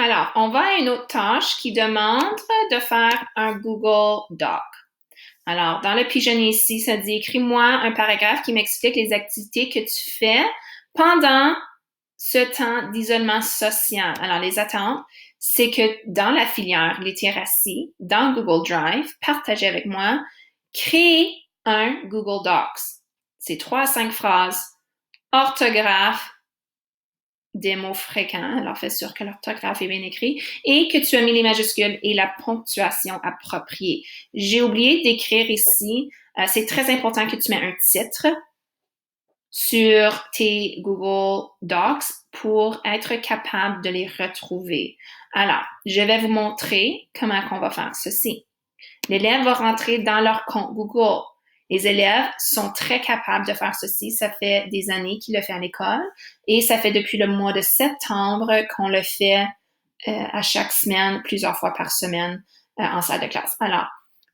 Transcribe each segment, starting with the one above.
Alors, on va à une autre tâche qui demande de faire un Google Doc. Alors, dans le pigeonnier ici, ça dit écris-moi un paragraphe qui m'explique les activités que tu fais pendant ce temps d'isolement social. Alors, les attentes, c'est que dans la filière littératie, dans Google Drive, partagez avec moi, créez un Google Docs. C'est 3 à 5 phrases, orthographe, des mots fréquents, alors fais sûr que l'orthographe est bien écrit, et que tu as mis les majuscules et la ponctuation appropriée. J'ai oublié d'écrire ici, c'est très important que tu mets un titre sur tes Google Docs pour être capable de les retrouver. Alors, je vais vous montrer comment on va faire ceci. L'élève va rentrer dans leur compte Google. Les élèves sont très capables de faire ceci. Ça fait des années qu'ils le font à l'école et ça fait depuis le mois de septembre qu'on le fait à chaque semaine, plusieurs fois par semaine en salle de classe. Alors,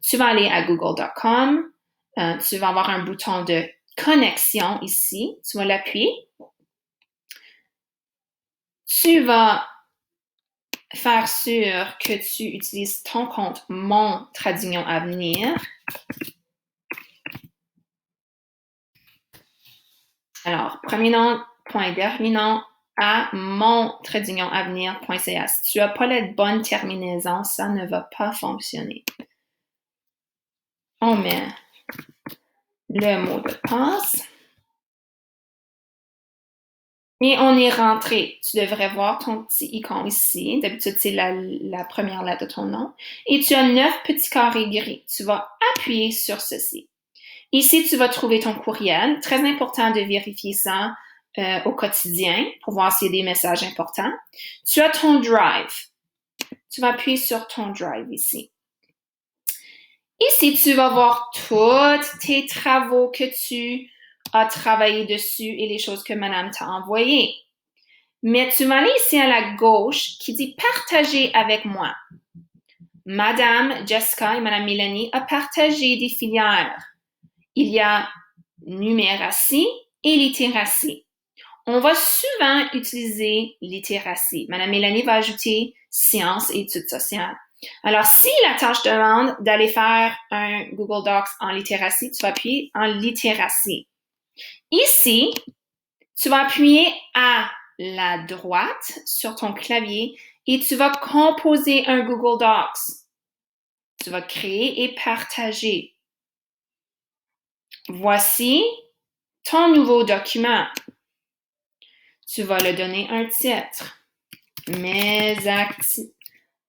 tu vas aller à google.com, tu vas avoir un bouton de connexion ici, tu vas l'appuyer. Tu vas faire sûr que tu utilises ton compte Mon Tradignon Avenir. Alors, premier nom, point dernier nom, à montradignonavenir.ca. Si tu n'as pas la bonne terminaison, ça ne va pas fonctionner. On met le mot de passe. Et on est rentré. Tu devrais voir ton petit icône ici. D'habitude, c'est la première lettre de ton nom. Et tu as 9 petits carrés gris. Tu vas appuyer sur ceci. Ici, tu vas trouver ton courriel. Très important de vérifier ça au quotidien pour voir s'il y a des messages importants. Tu as ton Drive. Tu vas appuyer sur ton Drive ici. Ici, tu vas voir tous tes travaux que tu as travaillé dessus et les choses que madame t'a envoyées. Mais tu vas aller ici à la gauche qui dit partager avec moi. Madame Jessica et madame Mélanie ont partagé des filières. Il y a numératie et littératie. On va souvent utiliser littératie. Madame Mélanie va ajouter sciences et études sociales. Alors, si la tâche demande d'aller faire un Google Docs en littératie, tu vas appuyer en littératie. Ici, tu vas appuyer à la droite sur ton clavier et tu vas composer un Google Docs. Tu vas créer et partager. Voici ton nouveau document. Tu vas le donner un titre. Mes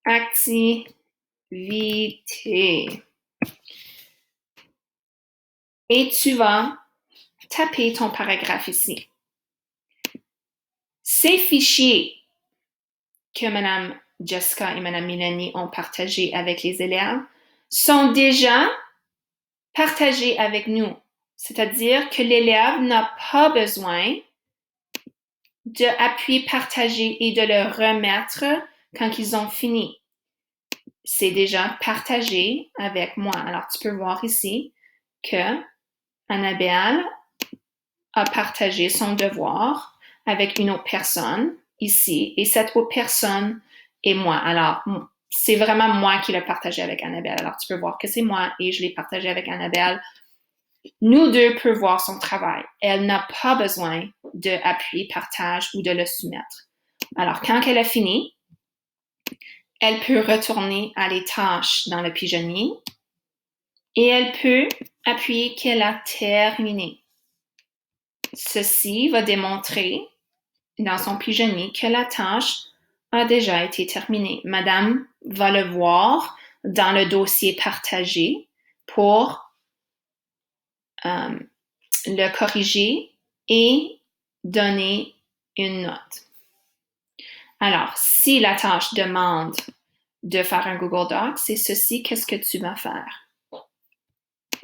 activités. Et tu vas taper ton paragraphe ici. Ces fichiers que Mme Jessica et Mme Mélanie ont partagés avec les élèves sont déjà partagés avec nous. C'est-à-dire que l'élève n'a pas besoin d'appuyer partager et de le remettre quand ils ont fini. C'est déjà partagé avec moi. Alors, tu peux voir ici que Annabelle a partagé son devoir avec une autre personne ici et cette autre personne est moi. Alors, c'est vraiment moi qui l'ai partagé avec Annabelle. Alors, tu peux voir que c'est moi et je l'ai partagé avec Annabelle. Nous deux pouvons voir son travail. Elle n'a pas besoin d'appuyer partage ou de le soumettre. Alors, quand elle a fini, elle peut retourner à les tâches dans le pigeonnier et elle peut appuyer qu'elle a terminé. Ceci va démontrer dans son pigeonnier que la tâche a déjà été terminée. Madame va le voir dans le dossier partagé pour le corriger et donner une note. Alors, si la tâche demande de faire un Google Docs, c'est ceci, qu'est-ce que tu vas faire?